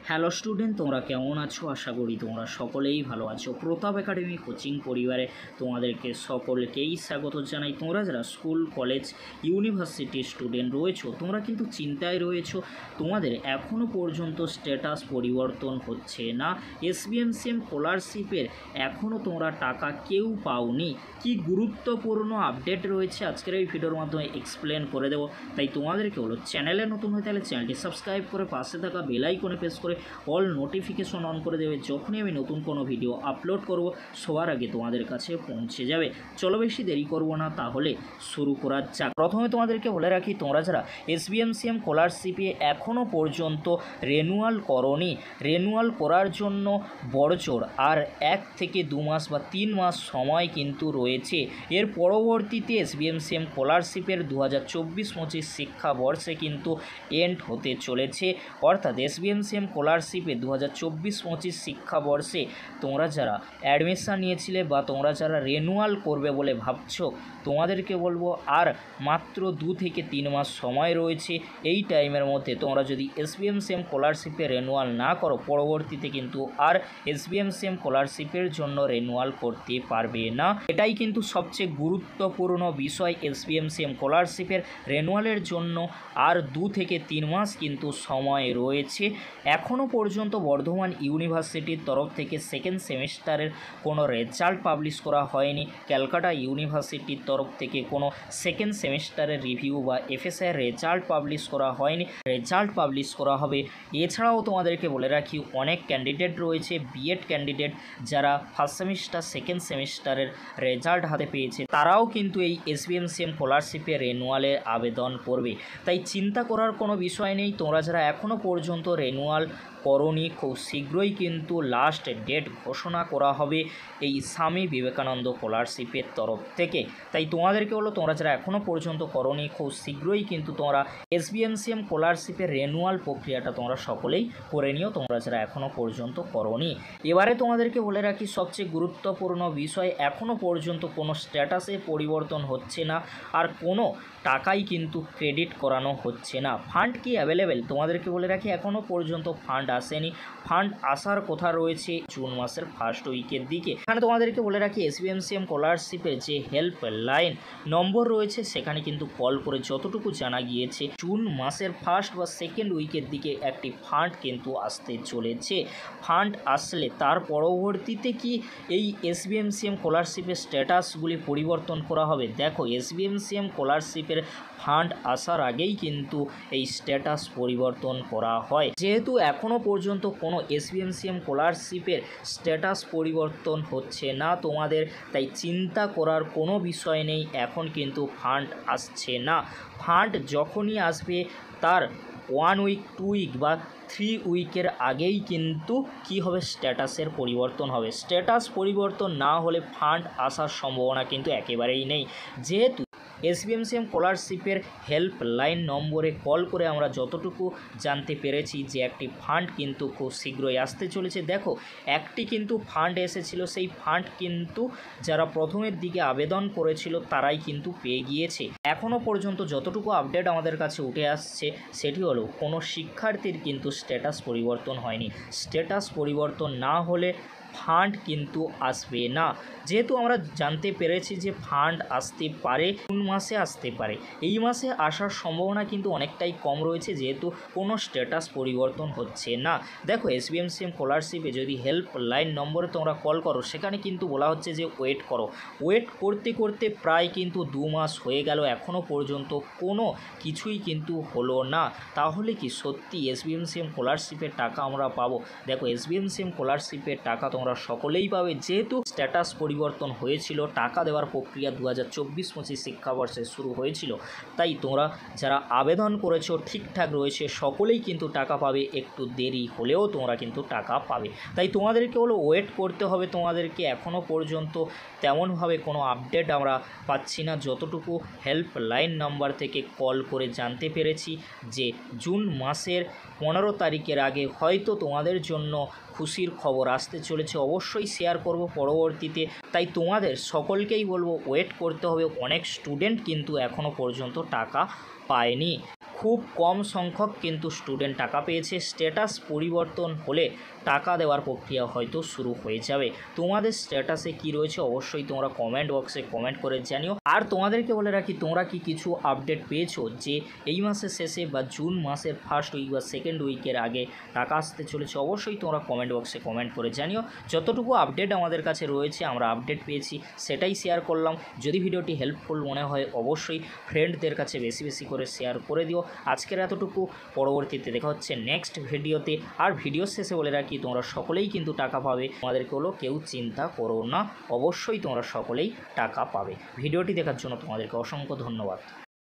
Hello student, তোমরা কেমন আছো? আশা করি তোমরা সকলেই ভালো আছো। প্রতাপ একাডেমি কোচিং পরিবারে তোমাদেরকে সকলকেই স্বাগত জানাই। তোমরা যারা স্কুল, কলেজ, ইউনিভার্সিটির স্টুডেন্ট রয়েছো, তোমরা কিন্তু চিন্তায় রয়েছো, তোমাদের এখনও পর্যন্ত স্ট্যাটাস পরিবর্তন হচ্ছে না। এসবিএমসিএম স্কলারশিপের এখনও তোমরা টাকা কেউ পাওনি। কি গুরুত্বপূর্ণ আপডেট রয়েছে আজকের এই ভিডিওর মাধ্যমে এক্সপ্লেন করে দেবো। তাই তোমাদেরকে হলো চ্যানেলে নতুন হয়ে তাহলে চ্যানেলটি সাবস্ক্রাইব করে পাশে থাকা বেল আইকনে প্রেস করে অল নোটিফিকেশন অন করে দেবে। যখনই আমি নতুন কোনো ভিডিও আপলোড করব সবার আগে তোমাদের কাছে পৌঁছে যাবে। চলো বেশি দেরি করব না, তাহলে শুরু করা যাক। প্রথমে তোমাদেরকে বলে রাখি, তোমরা যারা এসবিএমসিএম স্কলারশিপে এখনও পর্যন্ত রেনুয়াল করনি, রেনুয়াল করার জন্য বড়জোর আর 1 থেকে 2 মাস বা 3 মাস সময় কিন্তু রয়েছে। এর পরবর্তীতে এসবিএমসিএম স্কলারশিপের 2024-25 শিক্ষাবর্ষে কিন্তু এন্ড হতে চলেছে। অর্থাৎ এসবিএমসিএম স্কলারশিপে 2024-25 শিক্ষাবর্ষে তোমরা যারা অ্যাডমিশান নিয়েছিলে বা তোমরা যারা রেনুয়াল করবে বলে ভাবছো, তোমাদেরকে বলবো আর মাত্র 2 থেকে 3 মাস সময় রয়েছে। এই টাইমের মধ্যে তোমরা যদি এসবিএমসিএম স্কলারশিপে রেনুয়াল না করো, পরবর্তীতে কিন্তু আর এসবিএমসিএম স্কলারশিপের জন্য রেনুয়াল করতে পারবে না। এটাই কিন্তু সবচেয়ে গুরুত্বপূর্ণ বিষয়। এসবিএমসিএম স্কলারশিপের রেনুয়ালের জন্য আর 2 থেকে 3 মাস কিন্তু সময় রয়েছে। এখনও পর্যন্ত বর্ধমান ইউনিভার্সিটির তরফ থেকে সেকেন্ড সেমিস্টারের কোনো রেজাল্ট পাবলিশ করা হয়নি। ক্যালকাটা ইউনিভার্সিটির তরফ থেকে কোনো সেকেন্ড সেমিস্টারের রিভিউ বা এফএসআইয়ের রেজাল্ট পাবলিশ করা হয়নি। রেজাল্ট পাবলিশ করা হবে। এছাড়াও তোমাদেরকে বলে রাখি, অনেক ক্যান্ডিডেট রয়েছে, বিএড ক্যান্ডিডেট যারা ফার্স্ট সেমিস্টার, সেকেন্ড সেমিস্টারের রেজাল্ট হাতে পেয়েছে, তারাও কিন্তু এই এসবিএমসিএম স্কলারশিপে রেনুয়ালের আবেদন করবে। তাই চিন্তা করার কোনো বিষয় নেই। তোমরা যারা এখনও পর্যন্ত রেনুয়াল করনি, খুব শীঘ্রই কিন্তু লাস্ট ডেট ঘোষণা করা হবে এই স্বামী বিবেকানন্দ স্কলারশিপের তরফ থেকে। তাই তোমাদেরকে হলো, তোমরা যারা এখনও পর্যন্ত করনি, খুব শীঘ্রই কিন্তু তোমরা এসবিএমসিএম স্কলারশিপের রেনুয়াল প্রক্রিয়াটা তোমরা সকলেই করে নিও, তোমরা যারা এখনও পর্যন্ত করনি। এবারে তোমাদেরকে বলে রাখি, সবচেয়ে গুরুত্বপূর্ণ বিষয়, এখনও পর্যন্ত কোনো স্ট্যাটাসে পরিবর্তন হচ্ছে না, আর কোনো টাকাই কিন্তু ক্রেডিট করানো হচ্ছে না। ফান্ড কি অ্যাভেলেবেল? তোমাদেরকে বলে রাখি, এখনও পর্যন্ত ফান্ড আসেনি। ফান্ড আসার কথা রয়েছে জুন মাসের ফার্স্ট উইকের দিকে। এখানে তোমাদেরকে বলে রাখি, এসবিএমসিএম স্কলারশিপের যে হেল্প লাইন নম্বর রয়েছে, সেখানে কিন্তু কল করে যতটুকু জানা গিয়েছে, জুন মাসের ফার্স্ট বা সেকেন্ড উইকের দিকে একটি ফান্ড কিন্তু আসতে চলেছে। ফান্ড আসলে তার পরবর্তীতে কি এই এসবিএমসিএম স্কলারশিপের স্ট্যাটাসগুলি পরিবর্তন করা হবে? দেখো, এসবিএমসিএম স্কলারশিপের ফান্ড আসার আগেই কিন্তু এই স্ট্যাটাস পরিবর্তন করা হয়। যেহেতু এখনও পর্যন্ত কোনো এসবিএমসিএম স্কলারশিপের স্ট্যাটাস পরিবর্তন হচ্ছে না তোমাদের, তাই চিন্তা করার কোনো বিষয় নেই। এখন কিন্তু ফান্ড আসছে না। ফান্ড যখনই আসবে তার 1 উইক, 2 উইক বা 3 উইকের আগেই কিন্তু কি হবে, স্ট্যাটাসের পরিবর্তন হবে। স্ট্যাটাস পরিবর্তন না হলে ফান্ড আসার সম্ভাবনা কিন্তু একেবারেই নেই। যেহেতু এসবিএমসিএম স্কলারশিপের হেল্প লাইন নম্বরে কল করে আমরা যতটুকু জানতে পেরেছি যে একটি ফান্ড কিন্তু খুব শীঘ্রই আসতে চলেছে। দেখো, একটি কিন্তু ফান্ড এসেছিল, সেই ফান্ড কিন্তু যারা প্রথমের দিকে আবেদন করেছিল তারাই কিন্তু পেয়ে গিয়েছে। এখনও পর্যন্ত যতটুকু আপডেট আমাদের কাছে উঠে আসছে, সেটি হলো কোনো শিক্ষার্থীর কিন্তু স্ট্যাটাস পরিবর্তন হয়নি। স্ট্যাটাস পরিবর্তন না হলে ফান্ড কিন্তু আসবে না। যেহেতু আমরা জানতে পেরেছি যে ফান্ড আসতে পারে, কোন মাসে আসতে পারে, এই মাসে আসার সম্ভাবনা কিন্তু অনেকটাই কম রয়েছে, যেহেতু কোনো স্ট্যাটাস পরিবর্তন হচ্ছে না। দেখো, এসবিএমসিএম স্কলারশিপে যদি হেল্প লাইন নম্বরে তোমরা কল করো, সেখানে কিন্তু বলা হচ্ছে যে ওয়েট করো। ওয়েট করতে করতে প্রায় কিন্তু 2 মাস হয়ে গেল, এখনও পর্যন্ত কোনো কিছুই কিন্তু হলো না। তাহলে কি সত্যি এসবিএমসিএম স্কলারশিপের টাকা আমরা পাবো? দেখো, এসবিএমসিএম স্কলারশিপের টাকা তোমরা সকলেই পাবে। যেহেতু স্ট্যাটাস পরিবর্তন হয়েছিল, টাকা দেওয়ার প্রক্রিয়া 2024-25 শিক্ষাবর্ষে শুরু হয়েছিল, তাই তোমরা যারা আবেদন করেছো ঠিকঠাক রয়েছে, সকলেই কিন্তু টাকা পাবে। একটু দেরি হলেও তোমরা কিন্তু টাকা পাবে। তাই তোমাদেরকে হলো ওয়েট করতে হবে। তোমাদেরকে এখনও পর্যন্ত তেমনভাবে কোনো আপডেট আমরা পাচ্ছি না। যতটুকু হেল্প লাইন নাম্বার থেকে কল করে জানতে পেরেছি যে জুন মাসের 15 তারিখের আগে হয়তো তোমাদের জন্য খুশির খবর আসতে চলেছে। অবশ্যই শেয়ার করব পরবর্তীতে। তাই তোমাদের সকলকেই বলবো ওয়েট করতে হবে। অনেক স্টুডেন্ট কিন্তু এখনও পর্যন্ত টাকা পায়নি। খুব কম সংখ্যক কিন্তু স্টুডেন্ট টাকা পেয়েছে। স্ট্যাটাস পরিবর্তন হলে টাকা দেওয়ার প্রক্রিয়া হয়তো শুরু হয়ে যাবে। তোমাদের স্ট্যাটাসে কি রয়েছে অবশ্যই তোমরা কমেন্ট বক্সে কমেন্ট করে জানিও। আর তোমাদেরকে বলে রাখি, তোমরা কি কিছু আপডেট পেয়েছো যে এই মাসের শেষে বা জুন মাসের ফার্স্ট উইক বা সেকেন্ড উইকের আগে টাকা আসতে চলেছে? অবশ্যই তোমরা কমেন্ট বক্সে কমেন্ট করে জানিও। যতটুকু আপডেট আমাদের কাছে রয়েছে, আমরা আপডেট পেয়েছি সেটাই শেয়ার করলাম। যদি ভিডিওটি হেল্পফুল মনে হয় অবশ্যই ফ্রেন্ডদের কাছে বেশি বেশি করে শেয়ার করে দিও। আজকের এতটুকু, পরবর্তীতে দেখা হচ্ছে নেক্সট ভিডিওতে। আর ভিডিওর শেষে বলে রাখি, তোমরা সকলেই কিন্তু টাকা পাবে, তোমাদেরকে হলো কেউ চিন্তা করো না, অবশ্যই তোমরা সকলেই টাকা পাবে। ভিডিওটি দেখার জন্য তোমাদেরকে অসংখ্য ধন্যবাদ।